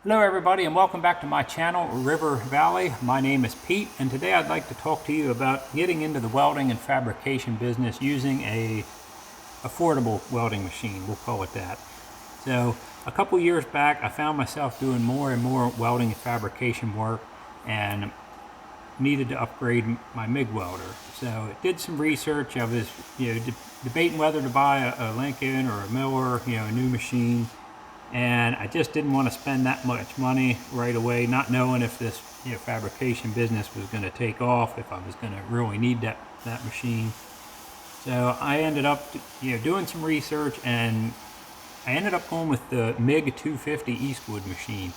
Hello everybody and welcome back to my channel, River Valley. My name is Pete and today I'd like to talk to you about getting into the welding and fabrication business using a affordable welding machine, we'll call it that. So a couple years back I found myself doing more and more welding and fabrication work and needed to upgrade my MIG welder. So I did some research. I was debating whether to buy a Lincoln or a Miller, a new machine. And I just didn't want to spend that much money right away, not knowing if this fabrication business was going to take off, if I was going to really need that machine. So I ended up doing some research, and I ended up going with the MIG 250 Eastwood machine.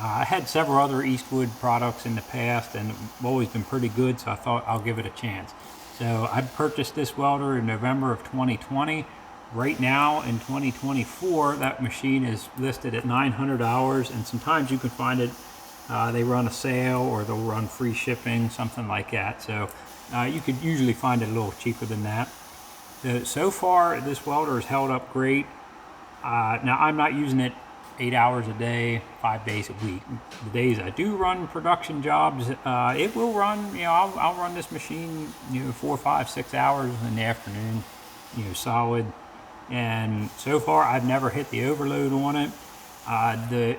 I had several other Eastwood products in the past and have always been pretty good, so I thought I'll give it a chance. So I purchased this welder in November of 2020. Right now in 2024, that machine is listed at 900 hours, and sometimes you can find it, they run a sale or they'll run free shipping, something like that. So you could usually find it a little cheaper than that. So far, this welder has held up great. Now I'm not using it 8 hours a day, 5 days a week. The days I do run production jobs, it will run, I'll run this machine, 4, 5, 6 hours in the afternoon, solid. And so far I've never hit the overload on it.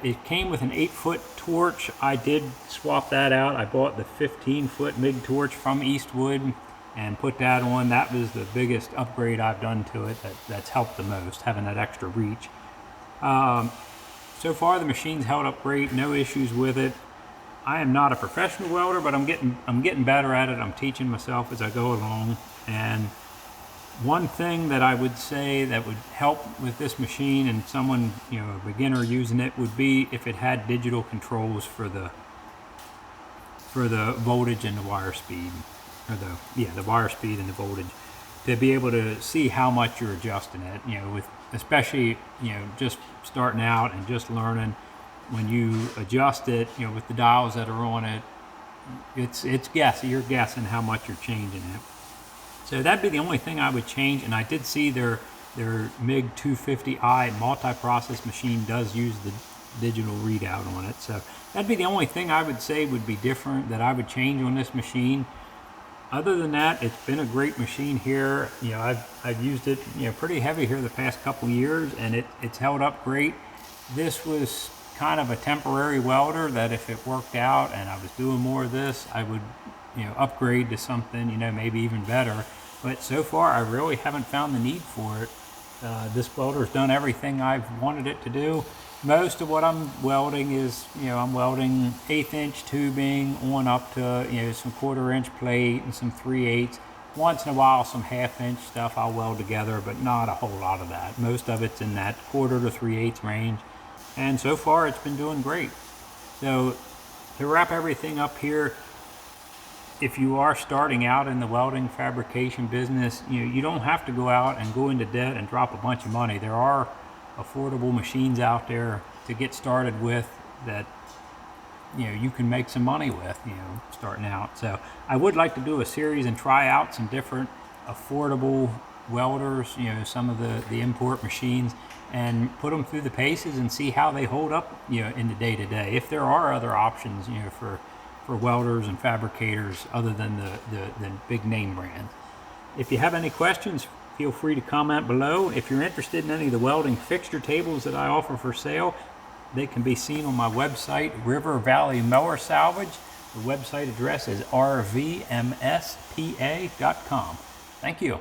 It came with an 8-foot torch. I did swap that out. I bought the 15-foot MIG torch from Eastwood and put that on. That was the biggest upgrade I've done to it. That's helped the most, having that extra reach. So far the machine's held up great, no issues with it. I am not a professional welder, but I'm getting better at it. I'm teaching myself as I go along. And one thing that I would say that would help with this machine and someone, a beginner using it, would be if it had digital controls for the voltage and the wire speed, or the wire speed and the voltage, to be able to see how much you're adjusting it. With especially just starting out and just learning, when you adjust it, with the dials that are on it, it's guessing. You're guessing how much you're changing it. So that'd be the only thing I would change. And I did see their MIG 250i multi-process machine does use the digital readout on it. So that'd be the only thing I would say would be different, that I would change on this machine. Other than that, it's been a great machine here. I've used it pretty heavy here the past couple years, and it's held up great. This was kind of a temporary welder that if it worked out and I was doing more of this, I would upgrade to something, maybe even better. But so far, I really haven't found the need for it. This welder's done everything I've wanted it to do. Most of what I'm welding is, I'm welding 1/8 inch tubing on up to, some 1/4 inch plate and some 3/8. Once in a while, some 1/2 inch stuff I'll weld together, but not a whole lot of that. Most of it's in that 1/4 to 3/8 range. And so far, it's been doing great. So to wrap everything up here, if you are starting out in the welding fabrication business, you don't have to go out and go into debt and drop a bunch of money. There are affordable machines out there to get started with that you can make some money with, starting out. So I would like to do a series and try out some different affordable welders, some of the import machines, and put them through the paces and see how they hold up in the day-to-day, if there are other options for welders and fabricators other than the big name brands. If you have any questions, feel free to comment below. If you're interested in any of the welding fixture tables that I offer for sale, they can be seen on my website, River Valley Mower Salvage. The website address is rvmspa.com. Thank you.